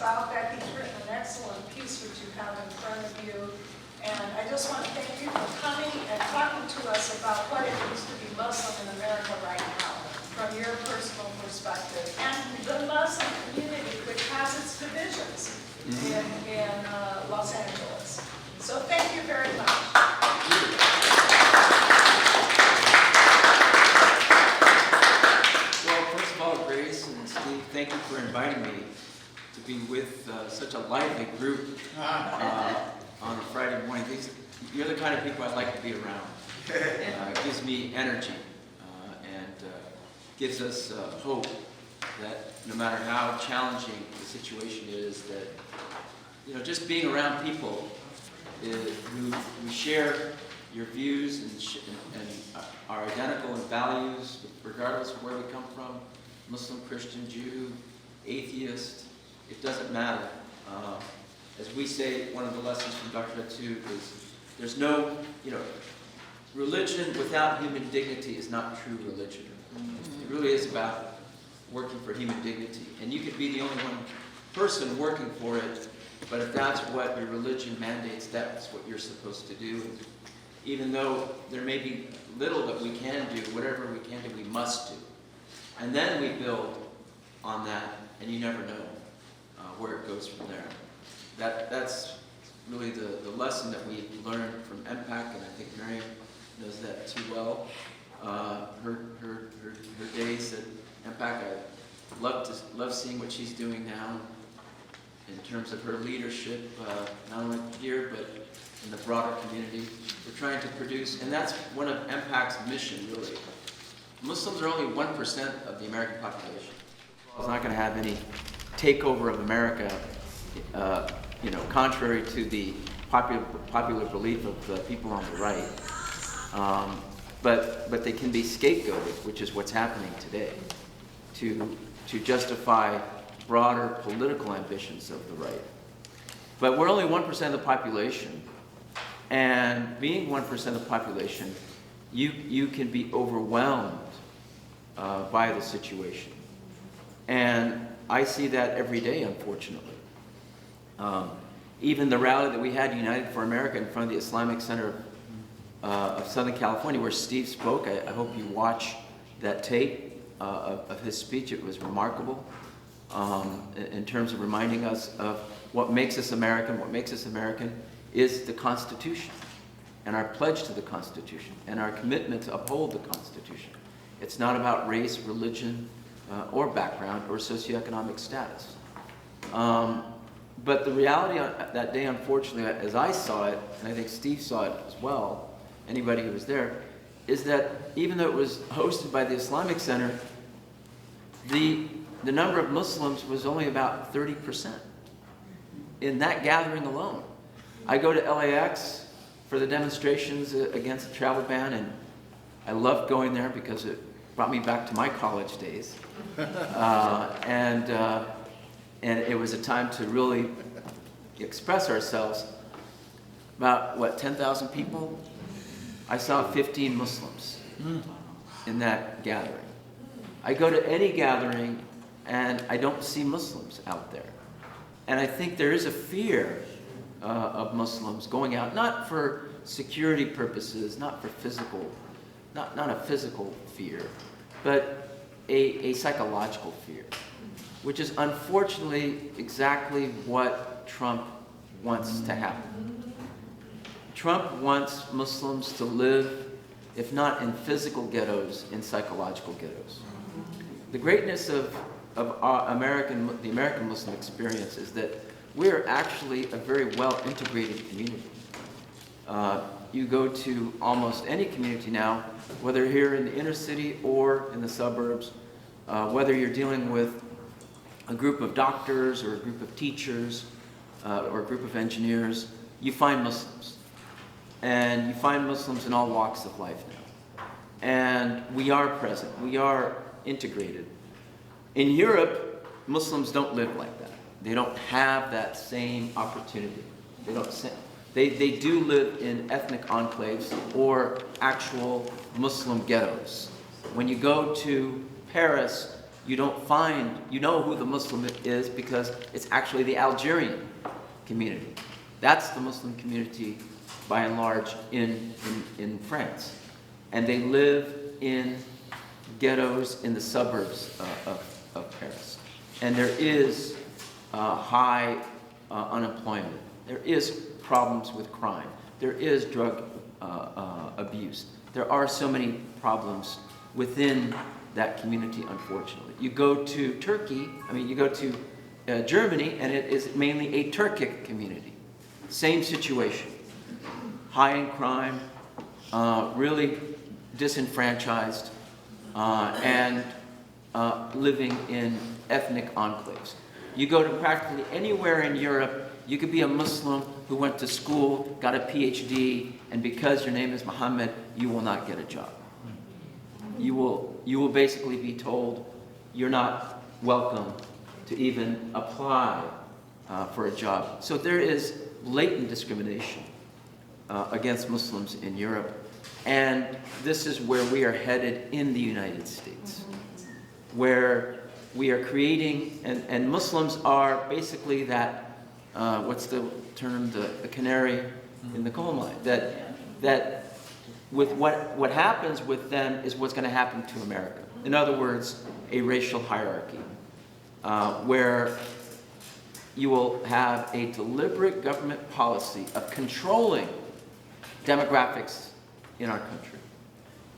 about that. He's written an excellent piece which you have in front of you. And I just want to thank you for coming and talking to us about what it means to be Muslim in America right now, from your personal perspective. And the Muslim community, which has its divisions in Los Angeles. So thank you very much. Well, first of all, Grace and Steve, thank you for inviting me to be with such a lively group on a Friday morning. You're the kind of people I'd like to be around. It gives me energy and gives us hope that no matter how challenging the situation is, that just being around people who share your views and are identical in values, regardless of where we come from, Muslim, Christian, Jew, atheist, it doesn't matter. As we say, one of the lessons from Dr. Too is there's no, religion without human dignity is not true religion. It really is about working for human dignity. And you could be the only one person working for it, but if that's what your religion mandates, that's what you're supposed to do. And even though there may be little that we can do, whatever we can do, we must do. And then we build on that, and you never know where it goes from there. That's really the lesson that we learned from MPAC, and I think Miriam knows that too well. Her days at MPAC, I love seeing what she's doing now in terms of her leadership, not only here but in the broader community. We're trying to produce, and that's one of MPAC's mission, really. Muslims are only 1% of the American population. It's not going to have any takeover of America, contrary to the popular belief of the people on the right. But they can be scapegoated, which is what's happening today, to justify broader political ambitions of the right. But we're only 1% of the population, and being 1% of the population, you can be overwhelmed by the situation. And I see that every day, unfortunately. Even the rally that we had, United for America, in front of the Islamic Center of Southern California, where Steve spoke, I hope you watch that tape of his speech. It was remarkable in terms of reminding us of what makes us American. What makes us American is the Constitution, and our pledge to the Constitution, and our commitment to uphold the Constitution. It's not about race, religion, or background, or socioeconomic status. But the reality on that day, unfortunately, as I saw it, and I think Steve saw it as well, anybody who was there, is that even though it was hosted by the Islamic Center, the number of Muslims was only about 30% in that gathering alone. I go to LAX for the demonstrations against the travel ban, and I loved going there because it brought me back to my college days. And it was a time to really express ourselves. About, 10,000 people? I saw 15 Muslims in that gathering. I go to any gathering and I don't see Muslims out there. And I think there is a fear of Muslims going out, not for security purposes, not for physical, not a physical fear, but a psychological fear, which is unfortunately exactly what Trump wants to happen. Trump wants Muslims to live, if not in physical ghettos, in psychological ghettos. The greatness of the American Muslim experience is that we're actually a very well-integrated community. You go to almost any community now, whether here in the inner city or in the suburbs, whether you're dealing with a group of doctors or a group of teachers or a group of engineers, you find Muslims. And you find Muslims in all walks of life now. And we are present. We are integrated. In Europe, Muslims don't live like that. They don't have that same opportunity. They do live in ethnic enclaves or actual Muslim ghettos. When you go to Paris, you don't find, you know who the Muslim is because it's actually the Algerian community. That's the Muslim community by and large in France. And they live in ghettos in the suburbs of Paris. And there is high unemployment. There is problems with crime. There is drug abuse. There are so many problems within that community, unfortunately. You go to Turkey, you go to Germany, and it is mainly a Turkic community. Same situation. High in crime, really disenfranchised, and living in ethnic enclaves. You go to practically anywhere in Europe, you could be a Muslim who went to school, got a PhD, and because your name is Muhammad, you will not get a job. You will basically be told you're not welcome to even apply for a job. So there is blatant discrimination against Muslims in Europe, and this is where we are headed in the United States, where we are creating, and Muslims are basically that, what's the term, the canary in the coal mine, that with what happens with them is what's going to happen to America. In other words, a racial hierarchy, where you will have a deliberate government policy of controlling demographics in our country.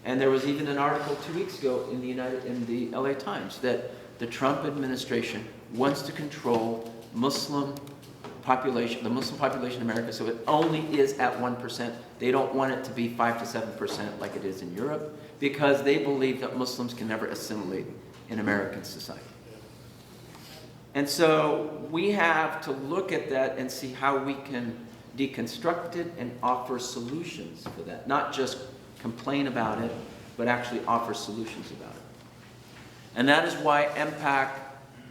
And there was even an article 2 weeks ago in the LA Times that the Trump administration wants to control the Muslim population in America, so it only is at 1%. They don't want it to be 5 to 7% like it is in Europe, because they believe that Muslims can never assimilate in American society. And so we have to look at that and see how we can deconstruct it and offer solutions for that. Not just complain about it, but actually offer solutions about it. And that is why MPAC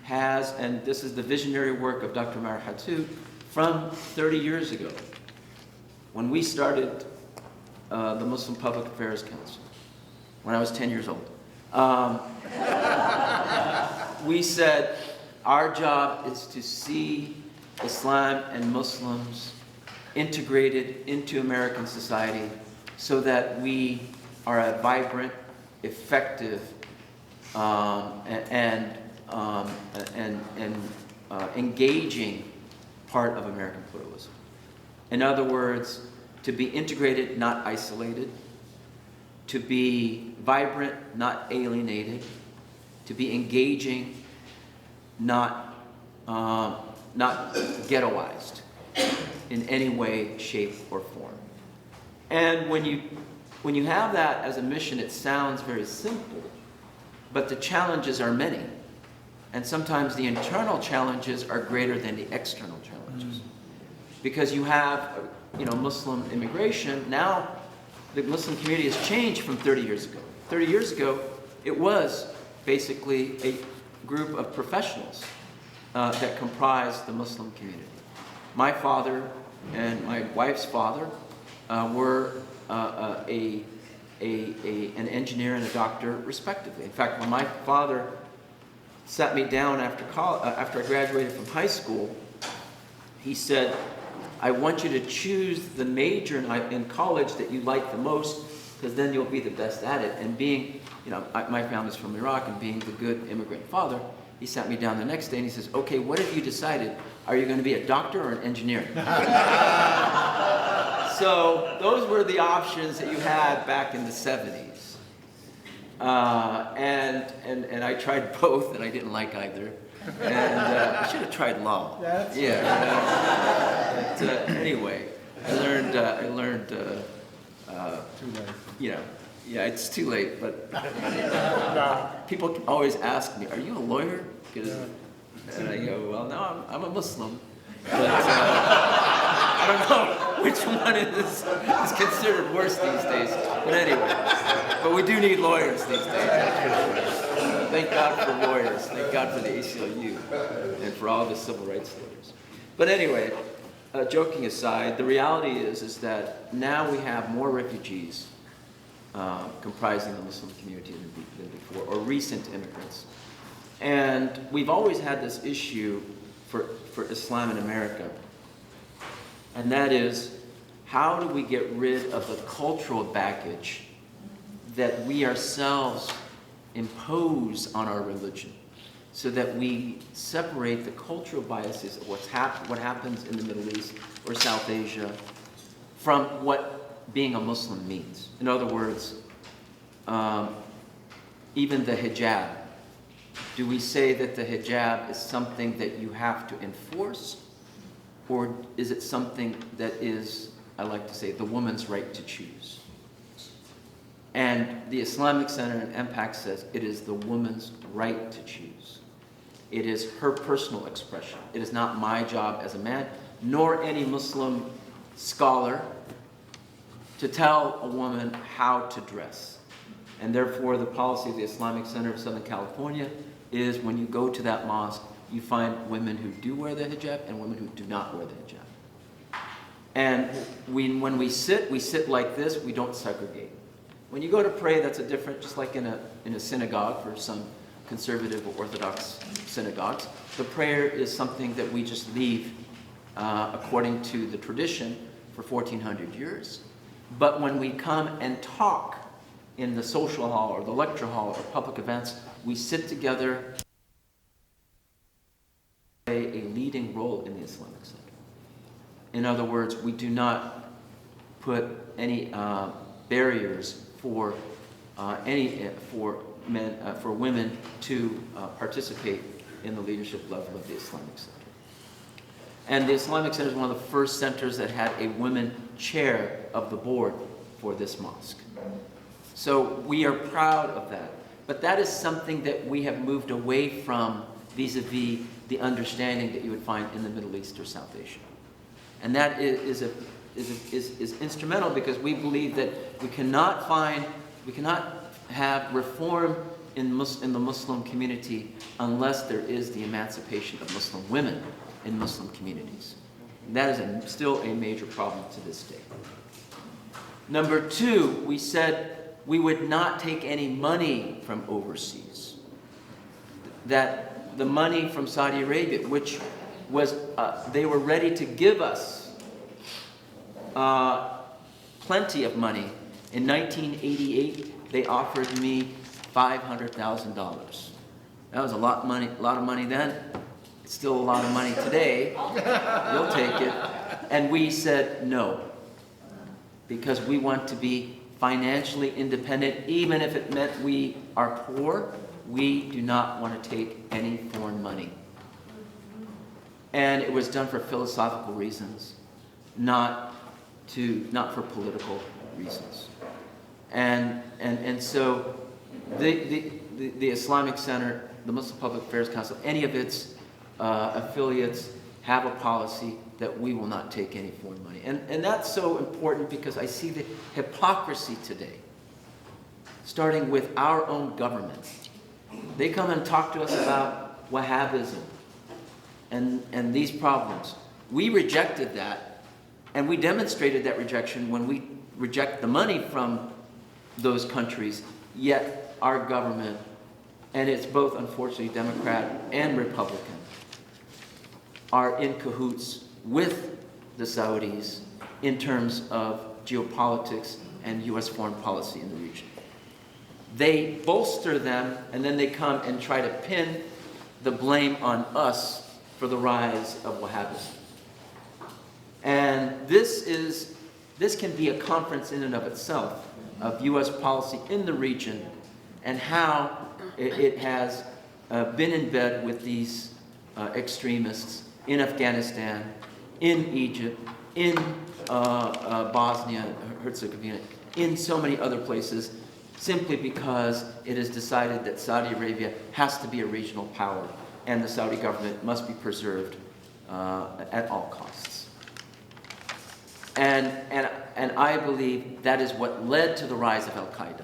has, and this is the visionary work of Dr. Marhatout from 30 years ago, when we started the Muslim Public Affairs Council, when I was 10 years old. We said, our job is to see Islam and Muslims integrated into American society so that we are a vibrant, effective, and engaging part of American pluralism. In other words, to be integrated, not isolated, to be vibrant, not alienated, to be engaging, not ghettoized in any way, shape, or form. And when you have that as a mission, it sounds very simple, but the challenges are many. And sometimes the internal challenges are greater than the external challenges. Because you have, Muslim immigration. Now, the Muslim community has changed from 30 years ago. 30 years ago, it was basically a group of professionals that comprised the Muslim community. My father and my wife's father were an engineer and a doctor, respectively. In fact, when my father sat me down after I graduated from high school, he said, I want you to choose the major in college that you like the most, because then you'll be the best at it. And being, my family's from Iraq, and being the good immigrant father, he sat me down the next day and he says, okay, what have you decided? Are you going to be a doctor or an engineer? So those were the options that you had back in the 70s. And I tried both, and I didn't like either. And I should have tried law. Yeah. But, anyway, I learned. Too late. It's too late. But people always ask me, "Are you a lawyer?" And I go, "Well, no, I'm a Muslim." But I don't know which one is considered worse these days. But anyway, but we do need lawyers these days. Thank God for lawyers. Thank God for the ACLU and for all the civil rights lawyers. But anyway, joking aside, the reality is that now we have more refugees comprising the Muslim community than before, or recent immigrants. And we've always had this issue for Islam in America, and that is, how do we get rid of the cultural baggage that we ourselves impose on our religion, so that we separate the cultural biases of what happens in the Middle East or South Asia from what being a Muslim means. In other words, even the hijab. Do we say that the hijab is something that you have to enforce, or is it something that is, I like to say, the woman's right to choose? And the Islamic Center in MPAC says it is the woman's right to choose. It is her personal expression. It is not my job as a man, nor any Muslim scholar, to tell a woman how to dress. And therefore, the policy of the Islamic Center of Southern California is, when you go to that mosque, you find women who do wear the hijab and women who do not wear the hijab. And when we sit like this, we don't segregate. When you go to pray, that's a different, just like in a synagogue, for some conservative or Orthodox synagogues, the prayer is something that we just leave according to the tradition for 1,400 years. But when we come and talk in the social hall or the lecture hall or public events, we sit together, play a leading role in the Islamic Center. In other words, we do not put any barriers for women to participate in the leadership level of the Islamic Center. And the Islamic Center is one of the first centers that had a women chair of the board for this mosque. So we are proud of that. But that is something that we have moved away from vis-a-vis the understanding that you would find in the Middle East or South Asia. And that is instrumental, because we believe that we cannot have reform in the Muslim community unless there is the emancipation of Muslim women in Muslim communities. And that is still a major problem to this day. Number two, we said we would not take any money from overseas. That the money from Saudi Arabia, which was, they were ready to give us plenty of money. In 1988, they offered me $500,000. That was a lot of money then. It's still a lot of money today. You'll take it. And we said no, because we want to be financially independent, even if it meant we are poor. We do not want to take any foreign money. And it was done for philosophical reasons, not for political reasons. And so the Islamic Center, the Muslim Public Affairs Council, any of its affiliates have a policy that we will not take any foreign money. And that's so important, because I see the hypocrisy today, starting with our own government. They come and talk to us about Wahhabism and these problems. We rejected that, and we demonstrated that rejection when we reject the money from those countries, yet our government, and it's both unfortunately Democrat and Republican, are in cahoots with the Saudis in terms of geopolitics and U.S. foreign policy in the region. They bolster them, and then they come and try to pin the blame on us for the rise of Wahhabism. And this can be a conference in and of itself of U.S. policy in the region, and how it has been in bed with these extremists in Afghanistan, in Egypt, in Bosnia, Herzegovina, in so many other places, simply because it is decided that Saudi Arabia has to be a regional power, and the Saudi government must be preserved at all costs. And I believe that is what led to the rise of Al-Qaeda.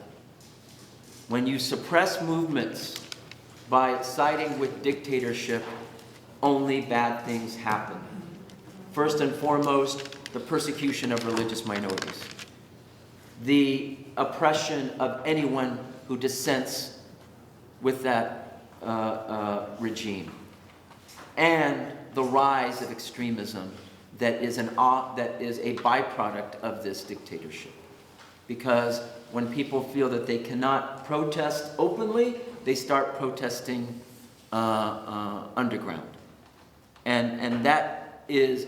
When you suppress movements by siding with dictatorship, only bad things happen. First and foremost, the persecution of religious minorities, the oppression of anyone who dissents with that regime, and the rise of extremism that is a byproduct of this dictatorship. Because when people feel that they cannot protest openly, they start protesting underground, and that is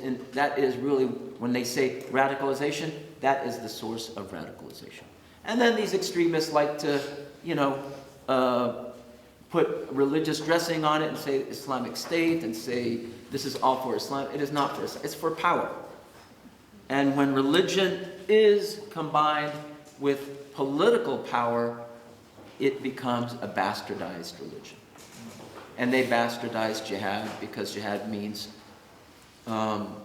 really, when they say radicalization, that is the source of radicalization. And then these extremists like to, put religious dressing on it and say Islamic State and say this is all for Islam. It is not for Islam. It's for power. And when religion is combined with political power, it becomes a bastardized religion. And they bastardize jihad because jihad means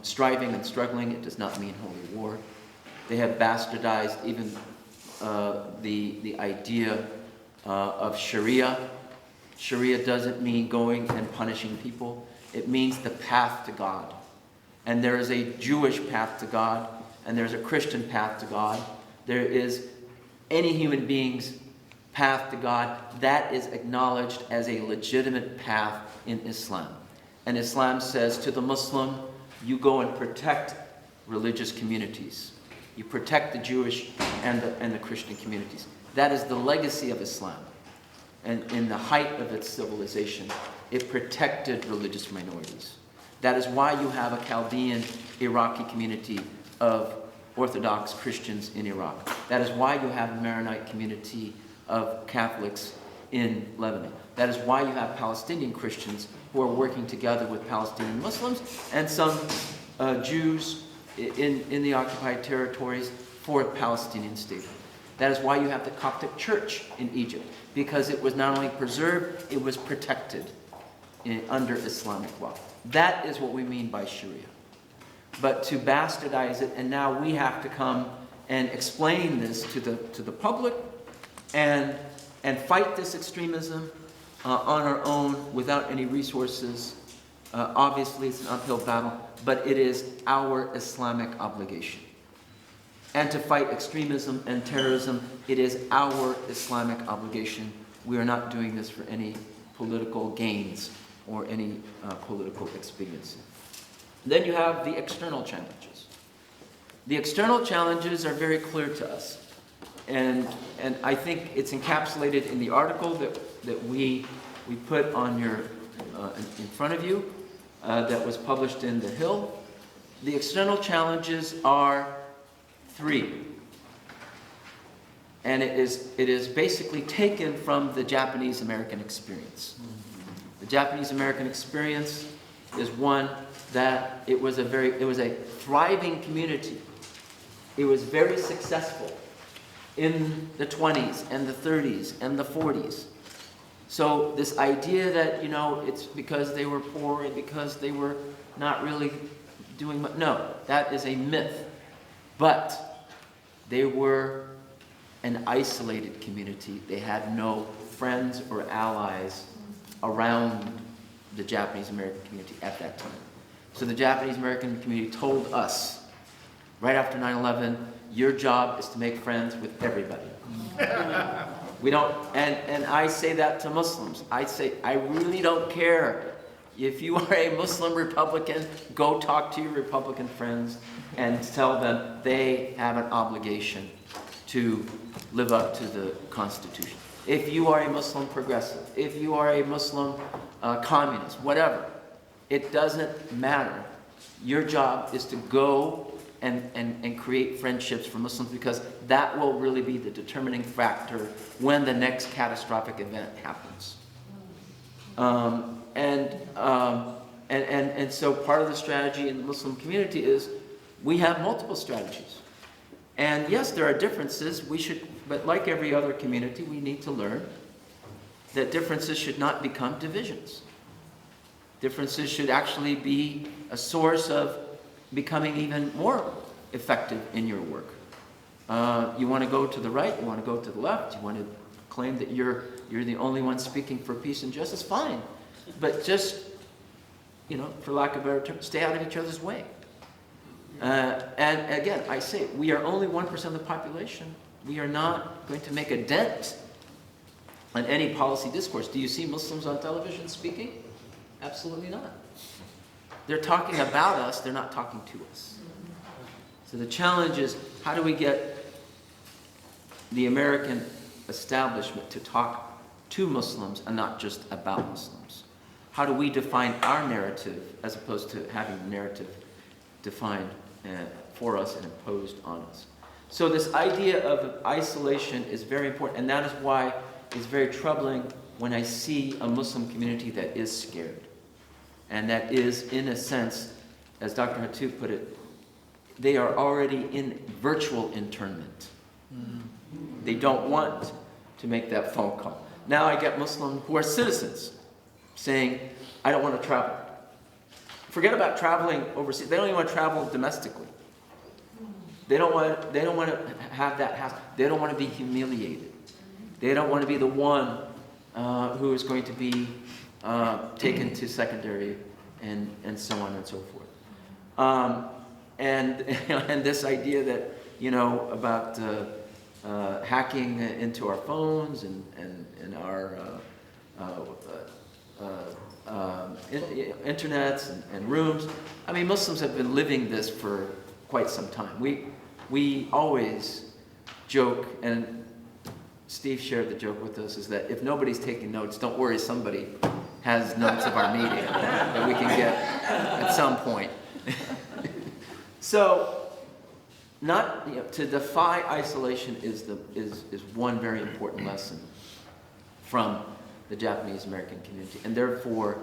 striving and struggling. It does not mean holy war. They have bastardized even the idea of Sharia. Sharia doesn't mean going and punishing people. It means the path to God. And there is a Jewish path to God, and there's a Christian path to God. There is any human being's path to God that is acknowledged as a legitimate path in Islam. And Islam says to the Muslim, you go and protect religious communities. You protect the Jewish and the Christian communities. That is the legacy of Islam. And in the height of its civilization, it protected religious minorities. That is why you have a Chaldean Iraqi community of Orthodox Christians in Iraq. That is why you have a Maronite community of Catholics in Lebanon. That is why you have Palestinian Christians who are working together with Palestinian Muslims and some Jews in the occupied territories for a Palestinian state. That is why you have the Coptic Church in Egypt, because it was not only preserved, it was protected under Islamic law. That is what we mean by Sharia. But to bastardize it, and now we have to come and explain this to the public and fight this extremism on our own without any resources. Obviously, it's an uphill battle, but it is our Islamic obligation. And to fight extremism and terrorism, it is our Islamic obligation. We are not doing this for any political gains or any political expediency. Then you have the external challenges. The external challenges are very clear to us. And I think it's encapsulated in the article that we put on your in front of you that was published in The Hill. The external challenges are 3. And it is basically taken from the Japanese-American experience. The Japanese-American experience is one that it was a thriving community. It was very successful in the 20s and the 30s and the 40s. So this idea that, it's because they were poor and because they were not really doing much, no, that is a myth. But they were an isolated community. They had no friends or allies around the Japanese-American community at that time. So the Japanese-American community told us, right after 9/11, your job is to make friends with everybody. We don't, and I say that to Muslims. I say, I really don't care. If you are a Muslim Republican, go talk to your Republican friends and tell them they have an obligation to live up to the Constitution. If you are a Muslim progressive, if you are a Muslim communist, whatever, it doesn't matter. Your job is to go and create friendships for Muslims, because that will really be the determining factor when the next catastrophic event happens. And so part of the strategy in the Muslim community is we have multiple strategies. And yes, there are differences. But like every other community, we need to learn that differences should not become divisions. Differences should actually be a source of becoming even more effective in your work. You want to go to the right, you want to go to the left, you want to claim that you're the only one speaking for peace and justice, fine. But just, for lack of a better term, stay out of each other's way. And again, I say, we are only 1% of the population. We are not going to make a dent on any policy discourse. Do you see Muslims on television speaking? Absolutely not. They're talking about us, they're not talking to us. So the challenge is, how do we get the American establishment to talk to Muslims and not just about Muslims? How do we define our narrative as opposed to having the narrative defined for us and imposed on us? So this idea of isolation is very important, and that is why it's very troubling when I see a Muslim community that is scared. And that is, in a sense, as Dr. Hattuh put it, they are already in virtual internment. They don't want to make that phone call. Now I get Muslims who are citizens saying, I don't want to travel. Forget about traveling overseas. They don't even want to travel domestically. They don't want to have that hassle. They don't want to be humiliated. They don't want to be the one who is going to be taken to secondary and so on and so forth. And this idea that, about hacking into our phones and our internets and rooms. I mean, Muslims have been living this for quite some time. We always joke, and Steve shared the joke with us, is that if nobody's taking notes, don't worry, somebody has notes of our meeting that we can get at some point. So, to defy isolation is one very important lesson from the Japanese American community, and therefore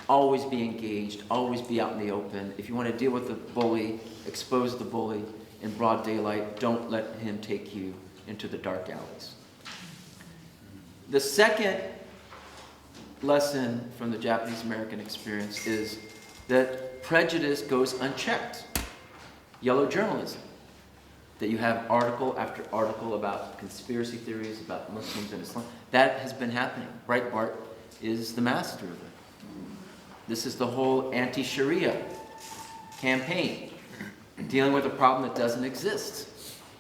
always be engaged, always be out in the open. If you want to deal with the bully, expose the bully in broad daylight. Don't let him take you into the dark alleys. The second lesson from the Japanese American experience is that prejudice goes unchecked. Yellow journalism. That you have article after article about conspiracy theories about Muslims and Islam. That has been happening. Breitbart is the master of it. This is the whole anti-Sharia campaign, dealing with a problem that doesn't exist.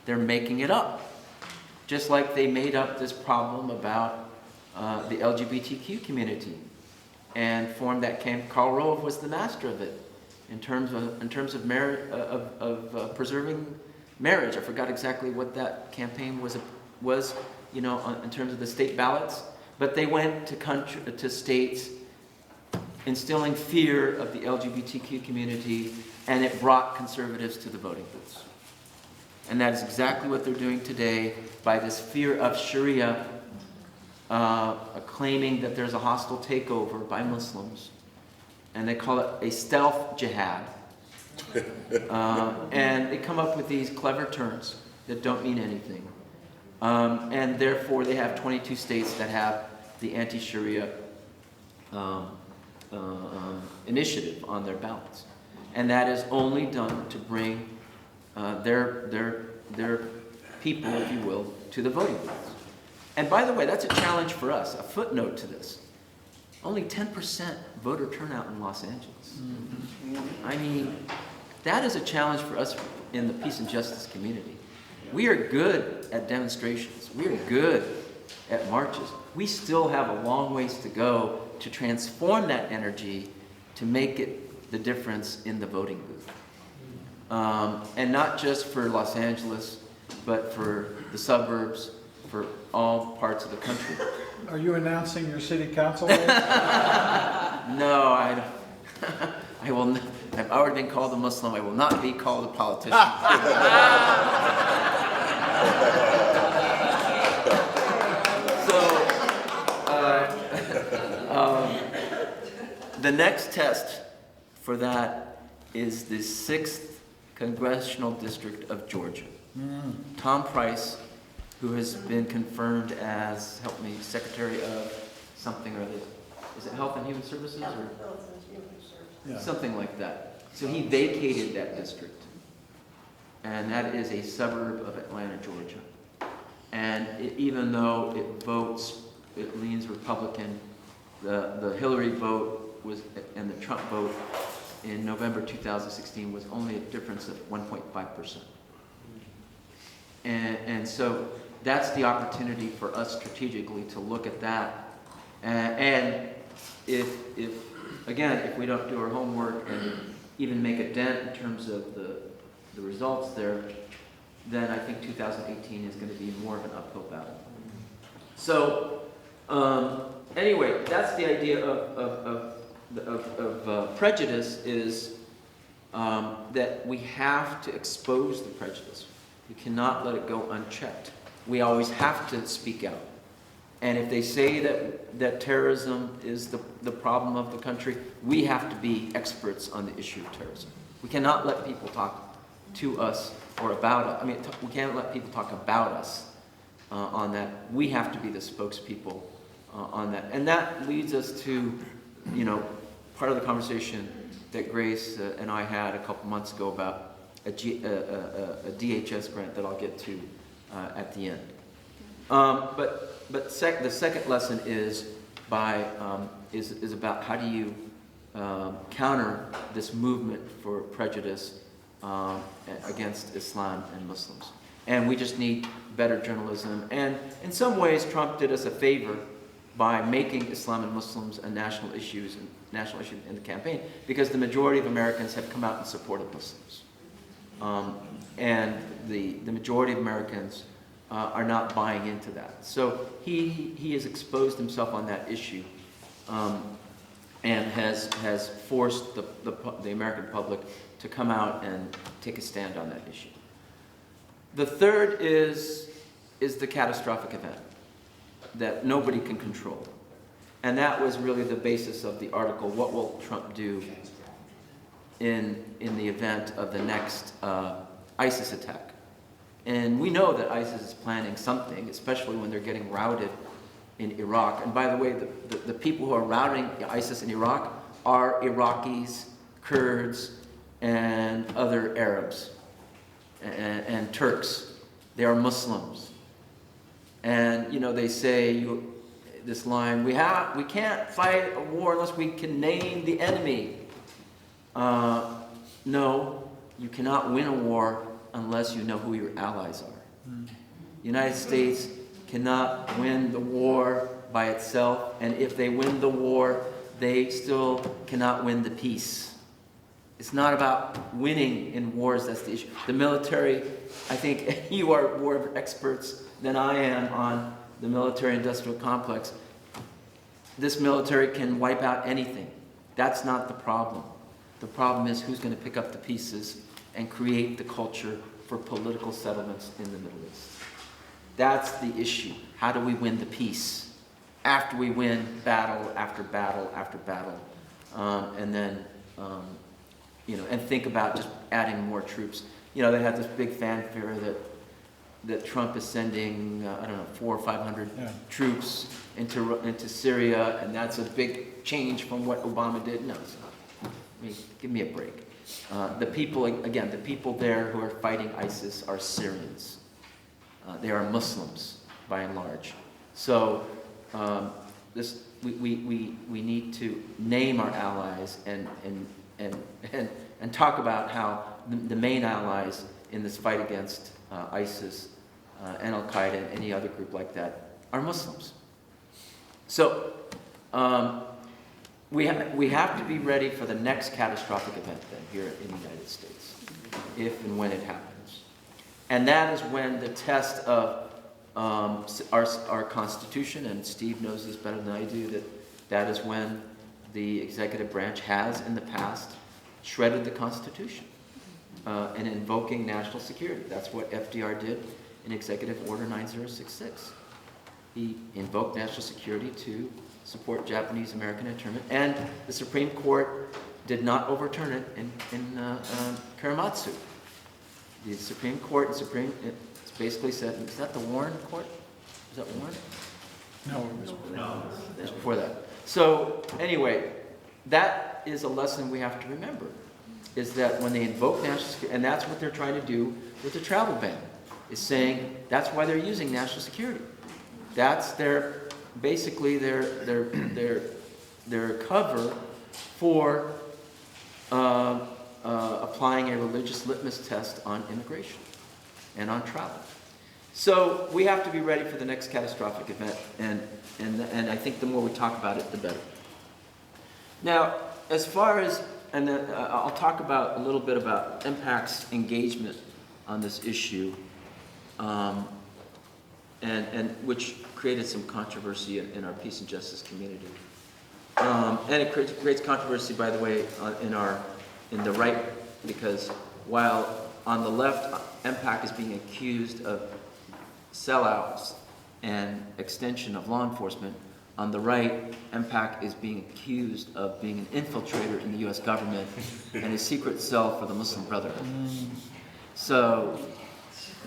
They're making it up. Just like they made up this problem about the LGBTQ community and formed that camp. Karl Rove was the master of it in terms of marriage, preserving marriage. I forgot exactly what that campaign was, in terms of the state ballots. But they went to states instilling fear of the LGBTQ community, and it brought conservatives to the voting booths. And that is exactly what they're doing today by this fear of Sharia, claiming that there's a hostile takeover by Muslims. And they call it a stealth jihad. And they come up with these clever terms that don't mean anything. And therefore they have 22 states that have the anti-Sharia initiative on their ballots. And that is only done to bring their people, if you will, to the voting booths. And by the way, that's a challenge for us, a footnote to this. Only 10% voter turnout in Los Angeles. I mean, that is a challenge for us in the peace and justice community. We are good at demonstrations. We are good at marches. We still have a long ways to go to transform that energy to make it the difference in the voting booth. And not just for Los Angeles, but for the suburbs, for all parts of the country. Are you announcing your city council race? No, I don't. I will. I've already been called a Muslim. I will not be called a politician. The next test for that is the 6th Congressional District of Georgia. Tom Price, who has been confirmed as, help me, Secretary of something or other. Is it Health and Human Services? Or? Yeah. Something like that. So he vacated that district. And that is a suburb of Atlanta, Georgia. And even though it leans Republican, the Hillary vote and the Trump vote in November 2016 was only a difference of 1.5%. And so that's the opportunity for us strategically to look at that. And if we don't do our homework and even make a dent in terms of the results there, then I think 2018 is going to be more of an uphill battle. So anyway, that's the idea of prejudice, is that we have to expose the prejudice. We cannot let it go unchecked. We always have to speak out. And if they say that terrorism is the problem of the country, we have to be experts on the issue of terrorism. We cannot let people talk to us or about us. I mean, we can't let people talk about us on that. We have to be the spokespeople on that. And that leads us to, part of the conversation that Grace and I had a couple months ago about a DHS grant that I'll get to at the end. But the second lesson is about how do you counter this movement for prejudice against Islam and Muslims. And we just need better journalism. And in some ways, Trump did us a favor by making Islam and Muslims a national issue in the campaign, because the majority of Americans have come out in support of Muslims. And the majority of Americans are not buying into that. So he has exposed himself on that issue and has forced the American public to come out and take a stand on that issue. The third is the catastrophic event that nobody can control. And that was really the basis of the article, what will Trump do in the event of the next ISIS attack? And we know that ISIS is planning something, especially when they're getting routed in Iraq. And by the way, the people who are routing ISIS in Iraq are Iraqis, Kurds, and other Arabs and Turks. They are Muslims. And they say this line, we can't fight a war unless we can name the enemy. No, you cannot win a war unless you know who your allies are. The United States cannot win the war by itself, and if they win the war, they still cannot win the peace. It's not about winning in wars, that's the issue. The military, I think you are more experts than I am on the military-industrial complex. This military can wipe out anything. That's not the problem. The problem is who's going to pick up the pieces and create the culture for political settlements in the Middle East. That's the issue. How do we win the peace? After we win battle after battle after battle. And then, and think about just adding more troops. They had this big fanfare that Trump is sending, 400 or 500 troops into Syria, and that's a big change from what Obama did. No, it's not. I mean, give me a break. The people there who are fighting ISIS are Syrians. They are Muslims, by and large. So we need to name our allies and talk about how the main allies in this fight against ISIS and Al-Qaeda and any other group like that are Muslims. So we have to be ready for the next catastrophic event then here in the United States, if and when it happens. And that is when the test of our Constitution, and Steve knows this better than I do, that is when the executive branch has in the past shredded the Constitution and invoking national security. That's what FDR did in Executive Order 9066. He invoked national security to support Japanese-American internment, and the Supreme Court did not overturn it in Karamatsu. The Supreme Court it's basically said, is that the Warren Court? Is that Warren? No, it was before that. So anyway, that is a lesson we have to remember, is that when they invoke national security, and that's what they're trying to do with the travel ban, is saying that's why they're using national security. That's basically their cover for applying a religious litmus test on immigration and on travel. So we have to be ready for the next catastrophic event, and I think the more we talk about it, the better. Now, as far as, and then I'll talk about a little bit about MPAC's engagement on this issue, and which created some controversy in our peace and justice community. And it creates controversy, by the way, in the right, because while on the left, MPAC is being accused of sellouts and extension of law enforcement, on the right, MPAC is being accused of being an infiltrator in the U.S. government and a secret cell for the Muslim Brotherhood. So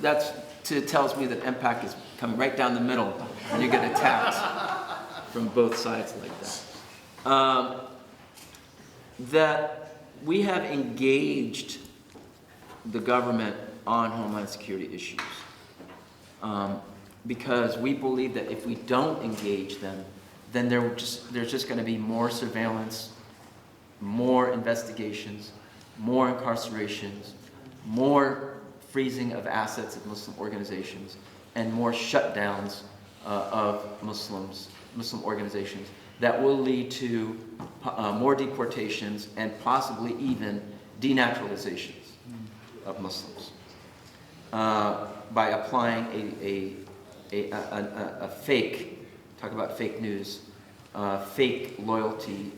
that tells me that MPAC is coming right down the middle, and you get attacked from both sides like that. That we have engaged the government on homeland security issues because we believe that if we don't engage them, then there's just going to be more surveillance, more investigations, more incarcerations, more freezing of assets of Muslim organizations, and more shutdowns of Muslim organizations that will lead to more deportations and possibly even denaturalizations of Muslims by applying a fake, talk about fake news, fake loyalty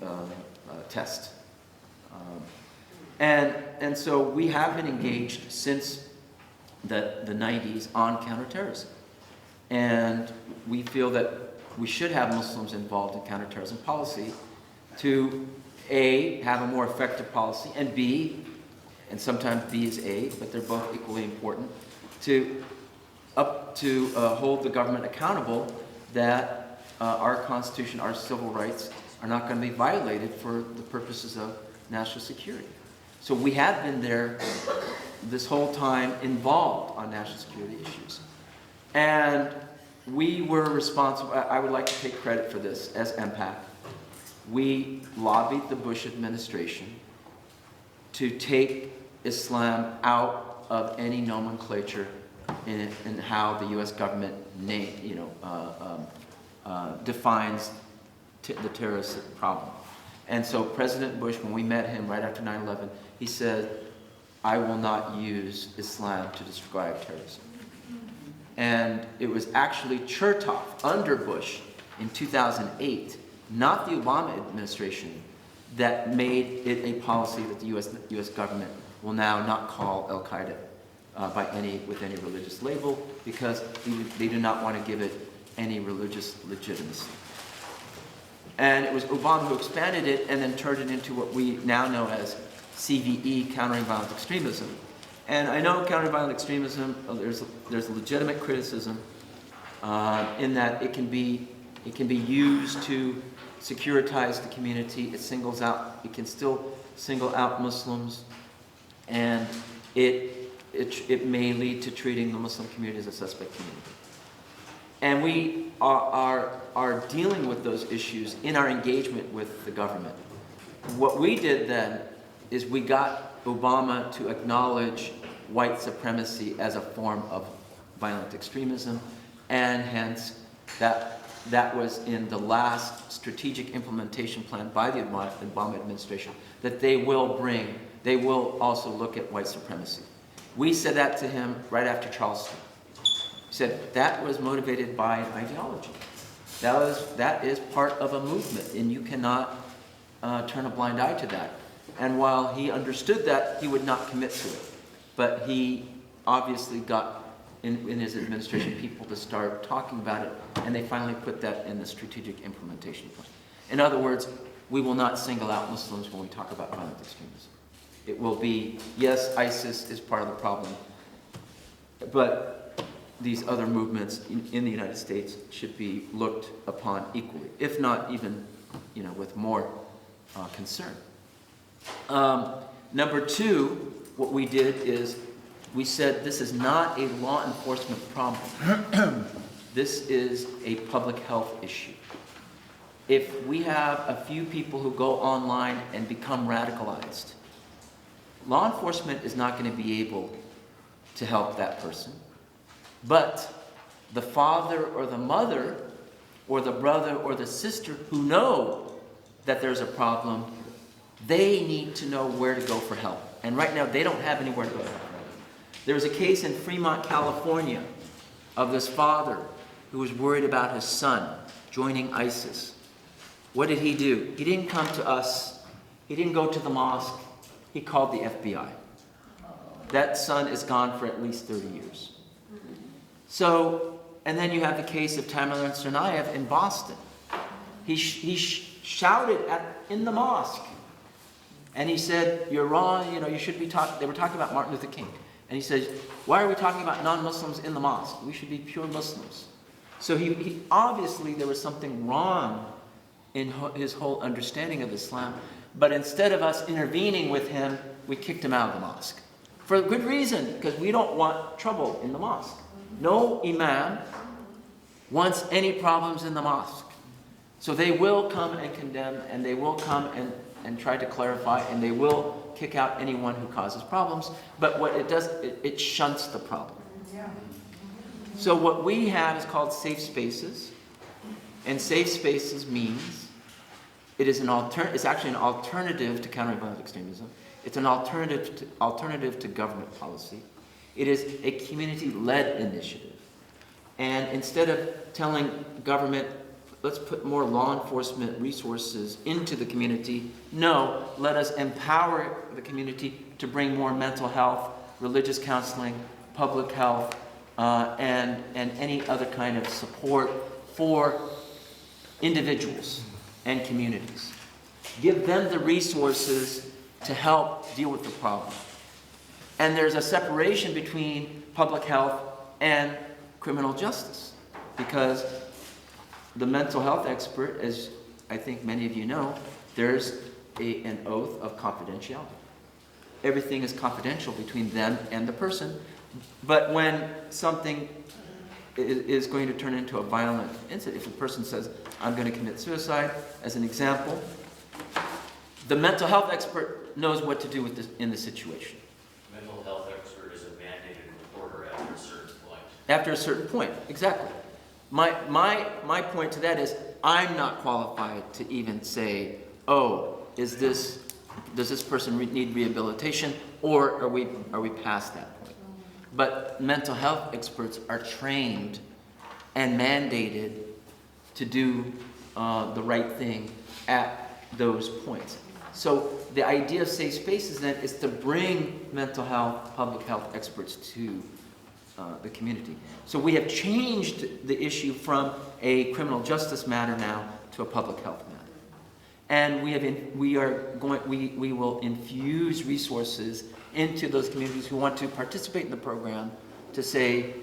test. And so we have been engaged since the 90s on counterterrorism. And we feel that we should have Muslims involved in counterterrorism policy to A, have a more effective policy, and B, and sometimes B is A, but they're both equally important, to hold the government accountable that our Constitution, our civil rights are not going to be violated for the purposes of national security. So we have been there this whole time involved on national security issues. And we were responsible, I would like to take credit for this as MPAC. We lobbied the Bush administration to take Islam out of any nomenclature in how the U.S. government defines the terrorist problem. And so President Bush, when we met him right after 9/11, he said, "I will not use Islam to describe terrorism." And it was actually Chertoff under Bush in 2008, not the Obama administration, that made it a policy that the U.S. government will now not call Al-Qaeda with any religious label, because they do not want to give it any religious legitimacy. And it was Obama who expanded it and then turned it into what we now know as CVE, countering violent extremism. And I know countering violent extremism, there's legitimate criticism in that it can be used to securitize the community. It can still single out Muslims, and it may lead to treating the Muslim community as a suspect community. And we are dealing with those issues in our engagement with the government. What we did then is we got Obama to acknowledge white supremacy as a form of violent extremism, and hence that was in the last strategic implementation plan by the Obama administration, that they will also look at white supremacy. We said that to him right after Charleston. We said that was motivated by an ideology. That is part of a movement, and you cannot turn a blind eye to that. And while he understood that, he would not commit to it. But he obviously got, in his administration, people to start talking about it, and they finally put that in the strategic implementation plan. In other words, we will not single out Muslims when we talk about violent extremism. It will be, yes, ISIS is part of the problem, but these other movements in the United States should be looked upon equally, if not even, with more concern. Number two, what we did is we said this is not a law enforcement problem. This is a public health issue. If we have a few people who go online and become radicalized, law enforcement is not going to be able to help that person. But the father or the mother or the brother or the sister who know that there's a problem, they need to know where to go for help. And right now, they don't have anywhere to go for help. There was a case in Fremont, California, of this father who was worried about his son joining ISIS. What did he do? He didn't come to us. He didn't go to the mosque. He called the FBI. That son is gone for at least 30 years. So, and then you have the case of Tamerlan Tsarnaev in Boston. He shouted in the mosque. And he said, "You're wrong, you should be talking," they were talking about Martin Luther King. And he says, "Why are we talking about non-Muslims in the mosque? We should be pure Muslims." So he obviously there was something wrong in his whole understanding of Islam. But instead of us intervening with him, we kicked him out of the mosque. For a good reason, because we don't want trouble in the mosque. No imam wants any problems in the mosque. So they will come and condemn, and they will come and try to clarify, and they will kick out anyone who causes problems. But what it does, it shunts the problem. So what we have is called safe spaces. And safe spaces means it's actually an alternative to countering violent extremism. It's an alternative to government policy. It is a community-led initiative. And instead of telling government, let's put more law enforcement resources into the community, no, let us empower the community to bring more mental health, religious counseling, public health, and any other kind of support for individuals and communities. Give them the resources to help deal with the problem. And there's a separation between public health and criminal justice, because the mental health expert, as I think many of you know, there's an oath of confidentiality. Everything is confidential between them and the person. But when something is going to turn into a violent incident, if a person says, "I'm going to commit suicide," as an example, the mental health expert knows what to do with this in the situation. Mental health expert is a mandated reporter after a certain point. After a certain point, exactly. My point to that is, I'm not qualified to even say, "Oh, does this person need rehabilitation," or are we past that point? But mental health experts are trained and mandated to do the right thing at those points. So the idea of safe spaces then is to bring mental health, public health experts to the community. So we have changed the issue from a criminal justice matter now to a public health matter. And we will infuse resources into those communities who want to participate in the program to say,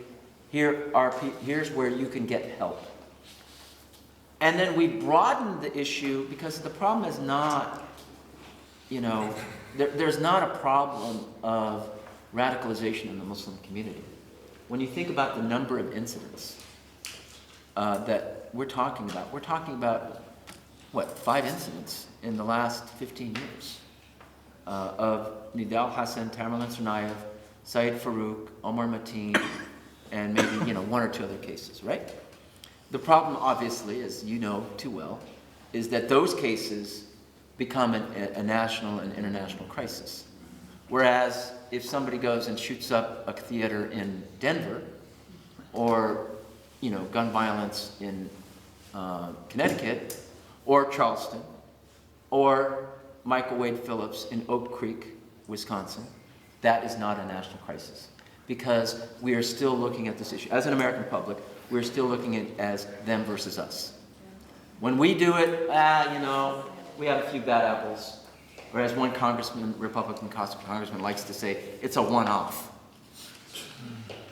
here's where you can get help. And then we broaden the issue, because the problem is not, there's not a problem of radicalization in the Muslim community. When you think about the number of incidents that we're talking about, what, 5 incidents in the last 15 years of Nidal Hassan, Tamerlan Tsarnaev, Saeed Farouk, Omar Mateen, and maybe 1 or 2 other cases, right? The problem, obviously, as you know too well, is that those cases become a national and international crisis. Whereas if somebody goes and shoots up a theater in Denver, or gun violence in Connecticut, or Charleston, or Michael Wade Phillips in Oak Creek, Wisconsin, that is not a national crisis. Because we are still looking at this issue. As an American public, we're still looking at it as them versus us. When we do it, we have a few bad apples. Whereas one Republican congressman likes to say, it's a one-off.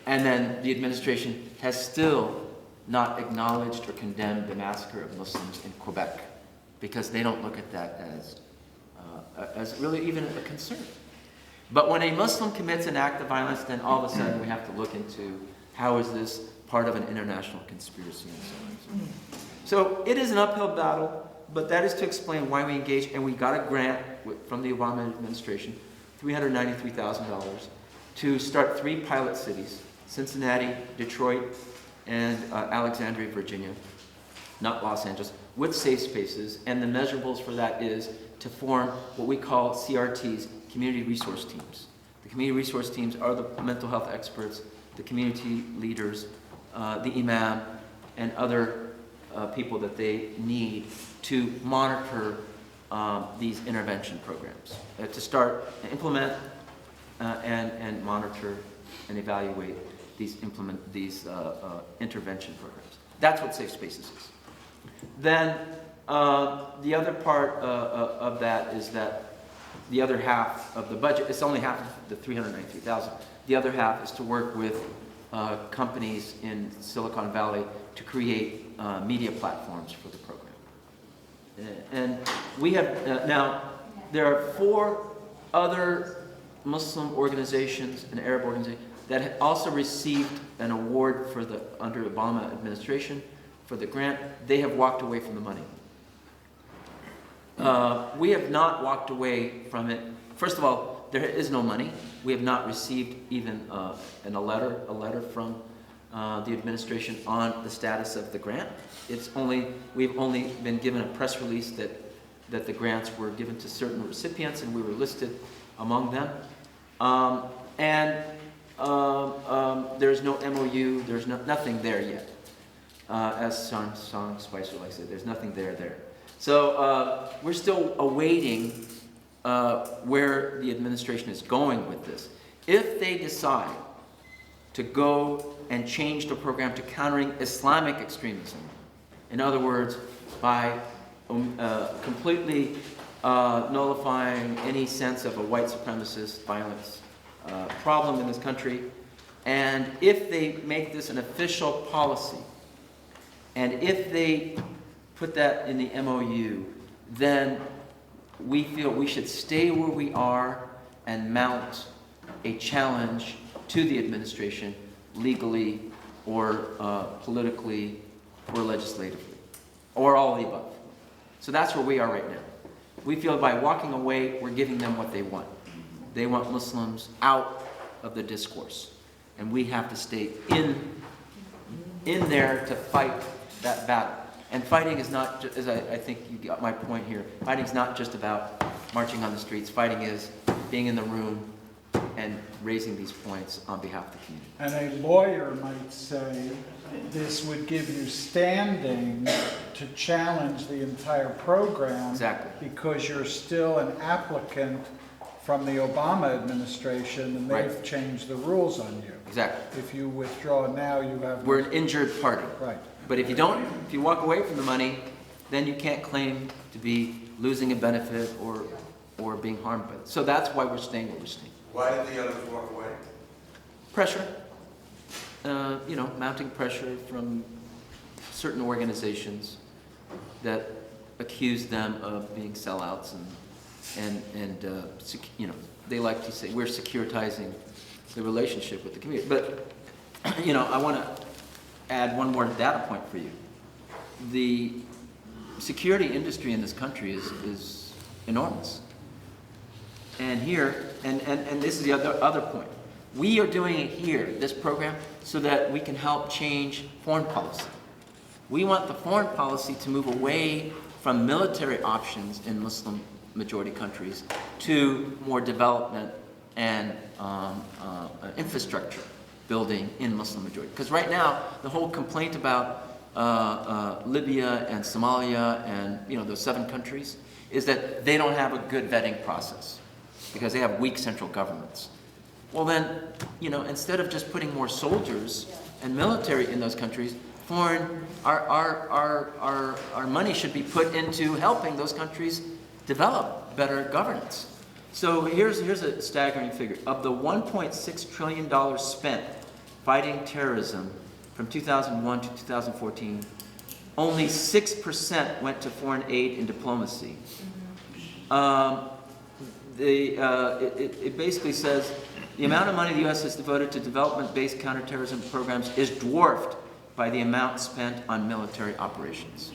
And then the administration has still not acknowledged or condemned the massacre of Muslims in Quebec, because they don't look at that as really even a concern. But when a Muslim commits an act of violence, then all of a sudden we have to look into how is this part of an international conspiracy and so on and so on. So it is an uphill battle, but that is to explain why we engage, and we got a grant from the Obama administration, $393,000, to start 3 pilot cities, Cincinnati, Detroit, and Alexandria, Virginia, not Los Angeles, with safe spaces, and the measurables for that is to form what we call CRTs, community resource teams. The community resource teams are the mental health experts, the community leaders, the imam, and other people that they need to monitor these intervention programs, to start, implement, and monitor and evaluate these intervention programs. That's what Safe Spaces is. Then the other part of that is that the other half of the budget, it's only half of the $393,000. The other half is to work with companies in Silicon Valley to create media platforms for the program. And we have, now, there are 4 other Muslim organizations and Arab organizations that have also received an award for the, under Obama administration for the grant. They have walked away from the money. We have not walked away from it. First of all, there is no money. We have not received even a letter from the administration on the status of the grant. We've only been given a press release that the grants were given to certain recipients and we were listed among them. There's no MOU, there's nothing there yet. As Sean Spicer likes to say, there's nothing there. So we're still awaiting where the administration is going with this. If they decide to go and change the program to countering Islamic extremism, in other words, by completely nullifying any sense of a white supremacist violence problem in this country, and if they make this an official policy, and if they put that in the MOU, then we feel we should stay where we are and mount a challenge to the administration legally or politically or legislatively, or all of the above. So that's where we are right now. We feel by walking away, we're giving them what they want. They want Muslims out of the discourse. And we have to stay in there to fight that battle. And fighting is not, as I think you got my point here, fighting is not just about marching on the streets. Fighting is being in the room and raising these points on behalf of the community. And a lawyer might say this would give you standing to challenge the entire program. Exactly. Because you're still an applicant from the Obama administration and they've Right. changed the rules on you. Exactly. If you withdraw now, you have... We're an injured party. Right. But if you walk away from the money, then you can't claim to be losing a benefit or being harmed by it. So that's why we're staying where we're staying. Why did the others walk away? Pressure. Mounting pressure from certain organizations that accuse them of being sellouts and they like to say we're securitizing the relationship with the community. But, I want to add one more data point for you. The security industry in this country is enormous. And here, and this is the other point. We are doing it here, this program, so that we can help change foreign policy. We want the foreign policy to move away from military options in Muslim majority countries to more development and infrastructure building in Muslim majority. Because right now, the whole complaint about Libya and Somalia and those 7 countries is that they don't have a good vetting process because they have weak central governments. Well then, instead of just putting more soldiers and military in those countries, our money should be put into helping those countries develop better governance. So here's a staggering figure. Of the $1.6 trillion spent fighting terrorism from 2001 to 2014, only 6% went to foreign aid and diplomacy. It basically says the amount of money the U.S. has devoted to development-based counterterrorism programs is dwarfed by the amount spent on military operations.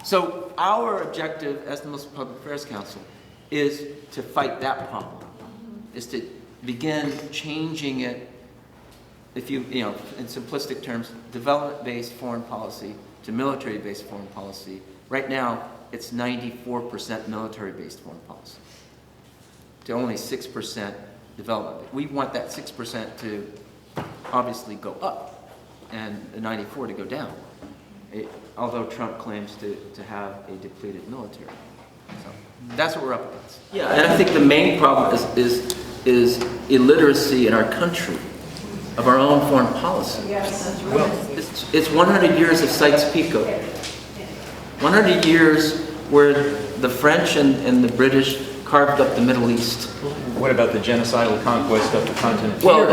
So our objective as the Muslim Public Affairs Council is to fight that problem, is to begin changing it if you know, in simplistic terms, development-based foreign policy to military-based foreign policy, right now it's 94% military-based foreign policy to only 6% development. We want that 6% to obviously go up and the 94 to go down, although Trump claims to have a depleted military. So that's what we're up against. Yeah, and I think the main problem is illiteracy in our country of our own foreign policy. Yes. Well, it's 100 years of Sykes-Picot. 100 years where the French and the British carved up the Middle East. What about the genocidal conquest of the continent? Well,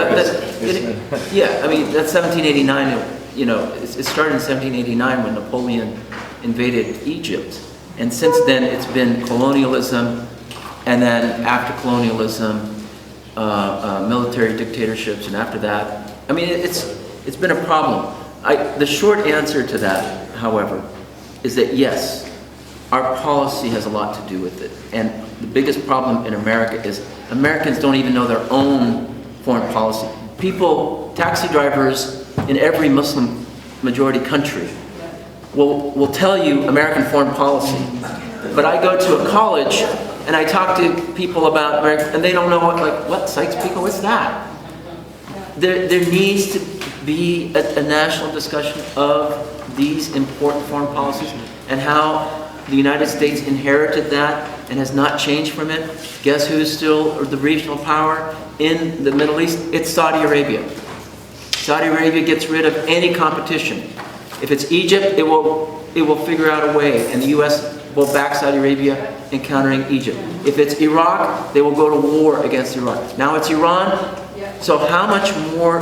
Here? yeah, I mean, that's 1789, you know, it started in 1789 when Napoleon invaded Egypt. And since then, it's been colonialism, and then after colonialism, military dictatorships, and after that, I mean, it's been a problem. The short answer to that, however, is that yes, our policy has a lot to do with it. And the biggest problem in America is Americans don't even know their own foreign policy. People, taxi drivers in every Muslim majority country will tell you American foreign policy. But I go to a college and I talk to people about America, and they don't know what Sykes-Picot, what's that? There needs to be a national discussion of these important foreign policies and how the United States inherited that and has not changed from it. Guess who's still the regional power in the Middle East? It's Saudi Arabia. Saudi Arabia gets rid of any competition. If it's Egypt, it will figure out a way, and the U.S. will back Saudi Arabia in countering Egypt. If it's Iraq, they will go to war against Iraq. Now it's Iran. So how much more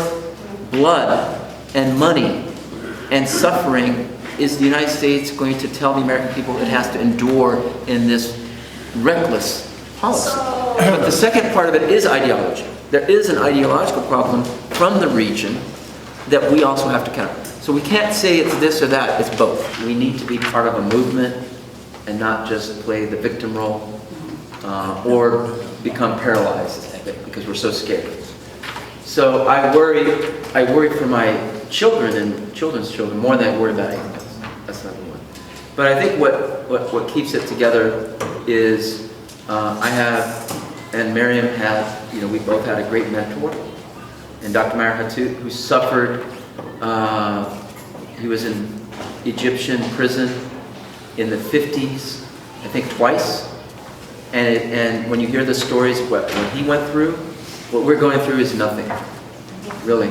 blood and money and suffering is the United States going to tell the American people it has to endure in this reckless policy? But the second part of it is ideology. There is an ideological problem from the region that we also have to counter. So we can't say it's this or that, it's both. We need to be part of a movement and not just play the victim role or become paralyzed because we're so scared. So I worry for my children and children's children more than I worry about anything else. That's number one. But I think what keeps it together is I have, and Miriam had, you know, we both had a great mentor, and Dr. Maher Hattout, who suffered, he was in Egyptian prison in the 50s, I think twice. And when you hear the stories, what he went through, what we're going through is nothing, really.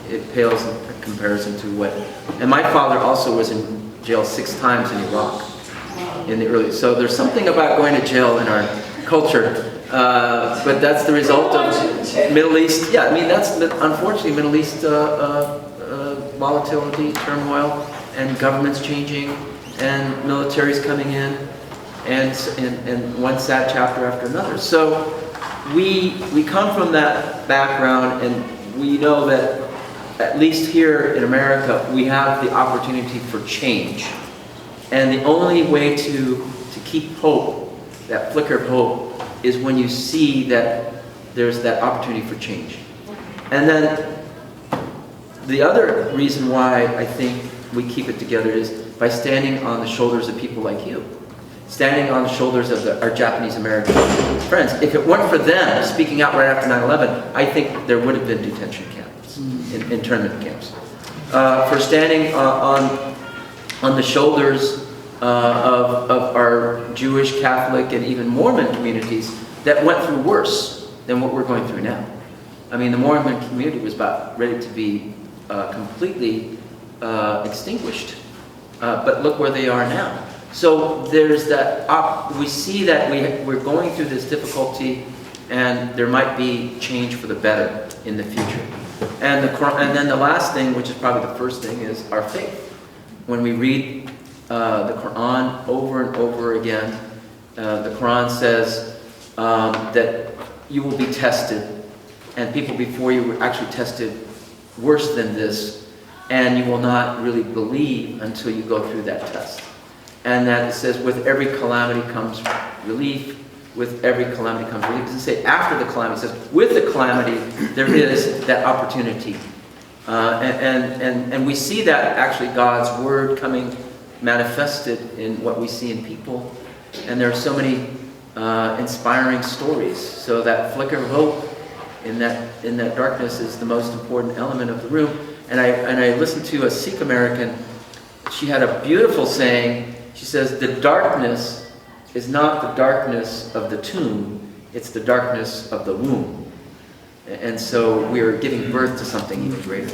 It pales in comparison to what, and my father also was in jail 6 times in Iraq in the early, so there's something about going to jail in our culture, but that's the result of Middle East, yeah, I mean, that's unfortunately Middle East volatility, turmoil, and governments changing, and militaries coming in, and one sad chapter after another. So we come from that background, and we know that at least here in America, we have the opportunity for change. And the only way to keep hope, that flicker of hope, is when you see that there's that opportunity for change. And then the other reason why I think we keep it together is by standing on the shoulders of people like you. Standing on the shoulders of our Japanese American friends. If it weren't for them speaking out right after 9/11, I think there would have been detention camps, internment camps. For standing on the shoulders of our Jewish, Catholic, and even Mormon communities that went through worse than what we're going through now. I mean, the Mormon community was about ready to be completely extinguished, but look where they are now. So there's that, we see that we're going through this difficulty, and there might be change for the better in the future. And then the last thing, which is probably the first thing, is our faith. When we read the Quran over and over again, the Quran says that you will be tested, and people before you were actually tested worse than this, and you will not really believe until you go through that test. And that it says, with every calamity comes relief, with every calamity comes relief. It doesn't say after the calamity, it says with the calamity there is that opportunity. And we see that actually God's word coming manifested in what we see in people. And there are so many inspiring stories. So that flicker of hope in that darkness is the most important element of the room. And I listened to a Sikh American. She had a beautiful saying. She says, "The darkness is not the darkness of the tomb, it's the darkness of the womb." And so we are giving birth to something even greater.